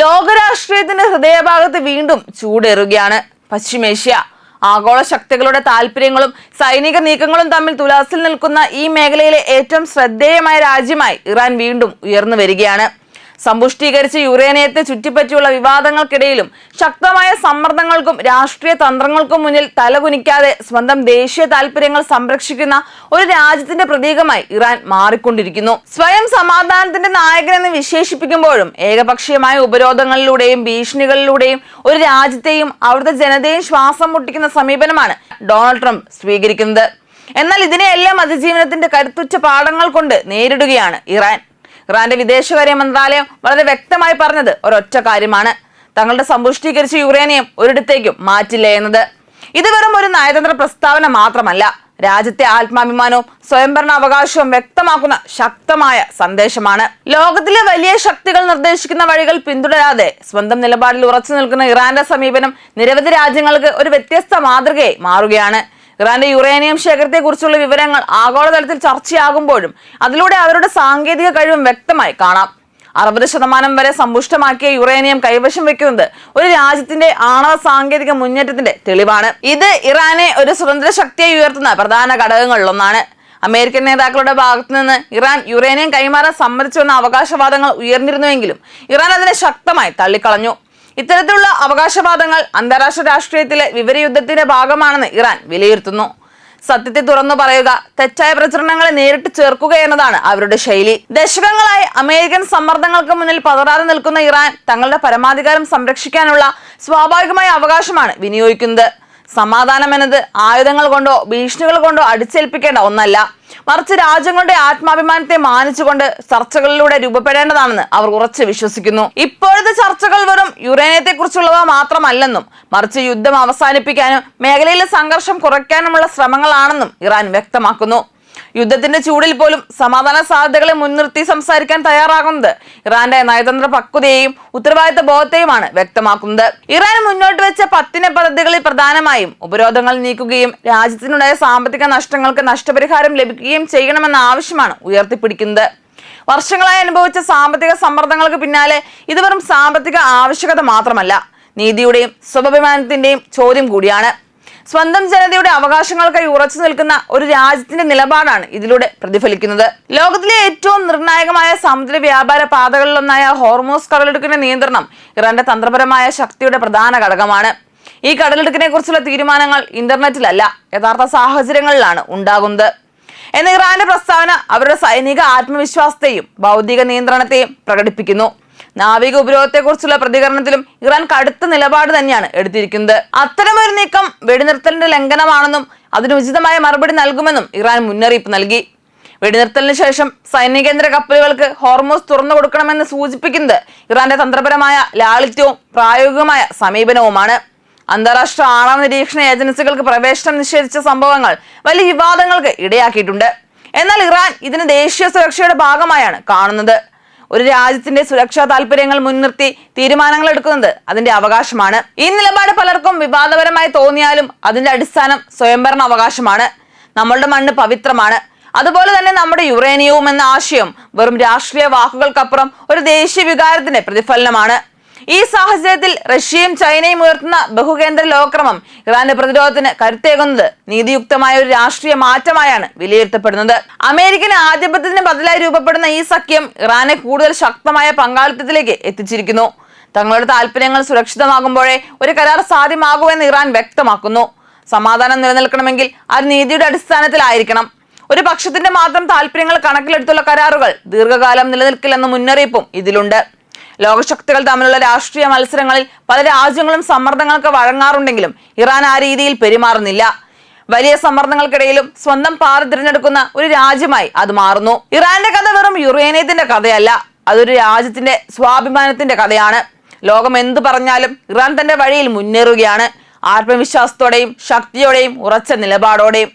ലോകരാഷ്ട്രീയത്തിന്റെ ഹൃദയഭാഗത്ത് വീണ്ടും ചൂടേറുകയാണ് പശ്ചിമേഷ്യ. ആഗോള ശക്തികളുടെ താല്പര്യങ്ങളും സൈനിക നീക്കങ്ങളും തമ്മിൽ തുലാസിൽ നിൽക്കുന്ന ഈ മേഖലയിലെ ഏറ്റവും ശ്രദ്ധേയമായ രാജ്യമായി ഇറാൻ വീണ്ടും ഉയർന്നു വരികയാണ്. സമ്പുഷ്ടീകരിച്ച യുറേനിയത്തെ ചുറ്റിപ്പറ്റിയുള്ള വിവാദങ്ങൾക്കിടയിലും ശക്തമായ സമ്മർദ്ദങ്ങൾക്കും രാഷ്ട്രീയ തന്ത്രങ്ങൾക്കും മുന്നിൽ തലകുനിക്കാതെ സ്വന്തം ദേശീയ താല്പര്യങ്ങൾ സംരക്ഷിക്കുന്ന ഒരു രാജ്യത്തിന്റെ പ്രതീകമായി ഇറാൻ മാറിക്കൊണ്ടിരിക്കുന്നു. സ്വയം സമാധാനത്തിന്റെ നായകനെന്ന് വിശേഷിപ്പിക്കുമ്പോഴും ഏകപക്ഷീയമായ ഉപരോധങ്ങളിലൂടെയും ഭീഷണികളിലൂടെയും ഒരു രാജ്യത്തെയും അവിടുത്തെ ജനതയെയും ശ്വാസം മുട്ടിക്കുന്ന സമീപനമാണ് ഡൊണാൾഡ് ട്രംപ് സ്വീകരിക്കുന്നത്. എന്നാൽ ഇതിനെയെല്ലാം അതിജീവനത്തിന്റെ കരുത്തുറ്റ പാഠങ്ങൾ കൊണ്ട് നേരിടുകയാണ് ഇറാൻ. ഇറാന്റെ വിദേശകാര്യ മന്ത്രാലയം വളരെ വ്യക്തമായി പറഞ്ഞത് ഒരൊറ്റ കാര്യമാണ്: തങ്ങളുടെ സമ്പുഷ്ടീകരിച്ച യുറേനിയം ഒരിടത്തേക്കും മാറ്റില്ല എന്നത്. ഇത് വെറും ഒരു നയതന്ത്ര പ്രസ്താവന മാത്രമല്ല, രാജ്യത്തെ ആത്മാഭിമാനവും സ്വയംഭരണ അവകാശവും വ്യക്തമാക്കുന്ന ശക്തമായ സന്ദേശമാണ്. ലോകത്തിലെ വലിയ ശക്തികൾ നിർദ്ദേശിക്കുന്ന വഴികൾ പിന്തുടരാതെ സ്വന്തം നിലപാടിൽ ഉറച്ചു നിൽക്കുന്ന ഇറാന്റെ സമീപനം നിരവധി രാജ്യങ്ങൾക്ക് ഒരു വ്യത്യസ്ത മാതൃകയായി മാറുകയാണ്. ഇറാന്റെ യുറേനിയം ശേഖരത്തെ കുറിച്ചുള്ള വിവരങ്ങൾ ആഗോളതലത്തിൽ ചർച്ചയാകുമ്പോഴും അതിലൂടെ അവരുടെ സാങ്കേതിക കഴിവും വ്യക്തമായി കാണാം. 60% വരെ സമ്പുഷ്ടമാക്കിയ യുറേനിയം കൈവശം വെക്കുന്നത് ഒരു രാജ്യത്തിന്റെ ആണവ സാങ്കേതിക മുന്നേറ്റത്തിന്റെ തെളിവാണ്. ഇത് ഇറാനെ ഒരു സ്വതന്ത്ര ശക്തിയായി ഉയർത്തുന്ന പ്രധാന ഘടകങ്ങളിലൊന്നാണ്. അമേരിക്കൻ നേതാക്കളുടെ ഭാഗത്തു നിന്ന് ഇറാൻ യുറേനിയം കൈമാറാൻ സമ്മതിച്ചുവെന്ന അവകാശവാദങ്ങൾ ഉയർന്നിരുന്നുവെങ്കിലും ഇറാൻ അതിനെ ശക്തമായി തള്ളിക്കളഞ്ഞു. ഇത്തരത്തിലുള്ള അവകാശവാദങ്ങൾ അന്താരാഷ്ട്ര രാഷ്ട്രീയത്തിലെ വിവരയുദ്ധത്തിന്റെ ഭാഗമാണെന്ന് ഇറാൻ വിലയിരുത്തുന്നു. സത്യത്തെ തുറന്നു പറയുക, തെറ്റായ പ്രചരണങ്ങളെ നേരിട്ട് ചേർക്കുക എന്നതാണ് അവരുടെ ശൈലി. ദശകങ്ങളായി അമേരിക്കൻ സമ്മർദ്ദങ്ങൾക്ക് മുന്നിൽ പതറാതെ നിൽക്കുന്ന ഇറാൻ തങ്ങളുടെ പരമാധികാരം സംരക്ഷിക്കാനുള്ള സ്വാഭാവികമായ അവകാശമാണ് വിനിയോഗിക്കുന്നത്. സമാധാനം എന്നത് ആയുധങ്ങൾ കൊണ്ടോ ഭീഷണികൾ കൊണ്ടോ അടിച്ചേൽപ്പിക്കേണ്ട ഒന്നല്ല, മറിച്ച് രാജ്യങ്ങളുടെ ആത്മാഭിമാനത്തെ മാനിച്ചുകൊണ്ട് ചർച്ചകളിലൂടെ രൂപപ്പെടേണ്ടതാണെന്ന് അവർ ഉറച്ചു വിശ്വസിക്കുന്നു. ഇപ്പോഴത്തെ ചർച്ചകൾ വെറും യുറേനിയത്തെ കുറിച്ചുള്ളവ മാത്രമല്ലെന്നും മറിച്ച് യുദ്ധം അവസാനിപ്പിക്കാനും മേഖലയിലെ സംഘർഷം കുറയ്ക്കാനുമുള്ള ശ്രമങ്ങളാണെന്നും ഇറാൻ വ്യക്തമാക്കുന്നു. യുദ്ധത്തിന്റെ ചൂടിൽ പോലും സമാധാന സാധ്യതകളെ മുൻനിർത്തി സംസാരിക്കാൻ തയ്യാറാകുന്നത് ഇറാന്റെ നയതന്ത്ര പക്വതയെയും ഉത്തരവാദിത്ത ബോധത്തെയുമാണ് വ്യക്തമാക്കുന്നത്. ഇറാൻ മുന്നോട്ട് വെച്ച 10 പദ്ധതികളിൽ പ്രധാനമായും ഉപരോധങ്ങൾ നീക്കുകയും രാജ്യത്തിനുണ്ടായ സാമ്പത്തിക നഷ്ടങ്ങൾക്ക് നഷ്ടപരിഹാരം ലഭിക്കുകയും ചെയ്യണമെന്ന ആവശ്യമാണ് ഉയർത്തിപ്പിടിക്കുന്നത്. വർഷങ്ങളായി അനുഭവിച്ച സാമ്പത്തിക സമ്മർദ്ദങ്ങൾക്ക് പിന്നാലെ ഇത് വെറും സാമ്പത്തിക ആവശ്യകത മാത്രമല്ല, നീതിയുടെയും സ്വാഭിമാനത്തിന്റെയും ചോദ്യം കൂടിയാണ്. സ്വന്തം ജനതയുടെ അവകാശങ്ങൾക്കായി ഉറച്ചു നിൽക്കുന്ന ഒരു രാജ്യത്തിന്റെ നിലപാടാണ് ഇതിലൂടെ പ്രതിഫലിക്കുന്നത്. ലോകത്തിലെ ഏറ്റവും നിർണായകമായ സമുദ്ര വ്യാപാര പാതകളിലൊന്നായ ഹോർമൂസ് കടലിടുക്കിന്റെ നിയന്ത്രണം ഇറാന്റെ തന്ത്രപരമായ ശക്തിയുടെ പ്രധാന ഘടകമാണ്. ഈ കടലിടുക്കിനെ കുറിച്ചുള്ള തീരുമാനങ്ങൾ ഇന്റർനെറ്റിലല്ല, യഥാർത്ഥ സാഹചര്യങ്ങളിലാണ് ഉണ്ടാകുന്നത് എന്ന ഇറാന്റെ പ്രസ്താവന അവരുടെ സൈനിക ആത്മവിശ്വാസത്തെയും ഭൗതിക നിയന്ത്രണത്തെയും പ്രകടിപ്പിക്കുന്നു. നാവിക ഉപരോധത്തെക്കുറിച്ചുള്ള പ്രതികരണത്തിലും ഇറാൻ കടുത്ത നിലപാട് തന്നെയാണ് എടുത്തിരിക്കുന്നത്. അത്തരമൊരു നീക്കം വെടിനിർത്തലിന്റെ ലംഘനമാണെന്നും അതിന് ഉചിതമായ മറുപടി നൽകുമെന്നും ഇറാൻ മുന്നറിയിപ്പ് നൽകി. വെടിനിർത്തലിന് ശേഷം സൈനികേന്ദ്ര കപ്പലുകൾക്ക് ഹോർമൂസ് തുറന്നു കൊടുക്കണമെന്ന് സൂചിപ്പിക്കുന്നത് ഇറാന്റെ തന്ത്രപരമായ ലാളിത്യവും പ്രായോഗികമായ സമീപനവുമാണ്. അന്താരാഷ്ട്ര ആണവ നിരീക്ഷണ ഏജൻസികൾക്ക് പ്രവേശനം നിഷേധിച്ച സംഭവങ്ങൾ വലിയ വിവാദങ്ങൾക്ക് ഇടയാക്കിയിട്ടുണ്ട്. എന്നാൽ ഇറാൻ ഇതിന് ദേശീയ സുരക്ഷയുടെ ഭാഗമായാണ് കാണുന്നത്. ഒരു രാജ്യത്തിന്റെ സുരക്ഷാ താല്പര്യങ്ങൾ മുൻനിർത്തി തീരുമാനങ്ങൾ എടുക്കുന്നത് അതിന്റെ അവകാശമാണ്. ഈ നിലപാട് പലർക്കും വിവാദപരമായി തോന്നിയാലും അതിന്റെ അടിസ്ഥാനം സ്വയംഭരണ അവകാശമാണ്. നമ്മളുടെ മണ്ണ് പവിത്രമാണ്. അതുപോലെ തന്നെ നമ്മുടെ യുറേനിയവും എന്ന ആശയം വെറും രാഷ്ട്രീയ വാക്കുകൾക്കപ്പുറം ഒരു ദേശീയ വികാരത്തിന്റെ പ്രതിഫലനമാണ്. ഈ സാഹചര്യത്തിൽ റഷ്യയും ചൈനയും ഉയർത്തുന്ന ബഹുകേന്ദ്ര ലോകക്രമം ഇറാന്റെ പ്രതിരോധത്തിന് കരുത്തേകുന്നത് നീതിയുക്തമായ ഒരു രാഷ്ട്രീയ മാറ്റമായാണ് വിലയിരുത്തപ്പെടുന്നത്. അമേരിക്കൻ ആധിപത്യത്തിന് ബദലായി രൂപപ്പെടുന്ന ഈ സഖ്യം ഇറാനെ കൂടുതൽ ശക്തമായ പങ്കാളിത്തത്തിലേക്ക് എത്തിച്ചിരിക്കുന്നു. തങ്ങളുടെ താല്പര്യങ്ങൾ സുരക്ഷിതമാകുമ്പോഴേ ഒരു കരാർ സാധ്യമാകൂ എന്ന് ഇറാൻ വ്യക്തമാക്കുന്നു. സമാധാനം നിലനിൽക്കണമെങ്കിൽ അത് നീതിയുടെ അടിസ്ഥാനത്തിലായിരിക്കണം. ഒരു പക്ഷത്തിന്റെ മാത്രം താല്പര്യങ്ങൾ കണക്കിലെടുത്തുള്ള കരാറുകൾ ദീർഘകാലം നിലനിൽക്കില്ലെന്ന മുന്നറിയിപ്പും ഇതിലുണ്ട്. ലോകശക്തികൾ തമ്മിലുള്ള രാഷ്ട്രീയ മത്സരങ്ങളിൽ പല രാജ്യങ്ങളും സമ്മർദ്ദങ്ങൾക്ക് വഴങ്ങാറുണ്ടെങ്കിലും ഇറാൻ ആ രീതിയിൽ പെരുമാറുന്നില്ല. വലിയ സമ്മർദ്ദങ്ങൾക്കിടയിലും സ്വന്തം പാത തിരഞ്ഞെടുക്കുന്ന ഒരു രാജ്യമായി അത് മാറുന്നു. ഇറാന്റെ കഥ വെറും യുറേനിയത്തിന്റെ കഥയല്ല, അതൊരു രാജ്യത്തിന്റെ സ്വാഭിമാനത്തിന്റെ കഥയാണ്. ലോകം എന്തു പറഞ്ഞാലും ഇറാൻ തന്റെ വഴിയിൽ മുന്നേറുകയാണ്, ആത്മവിശ്വാസത്തോടെയും ശക്തിയോടെയും ഉറച്ച നിലപാടോടെയും.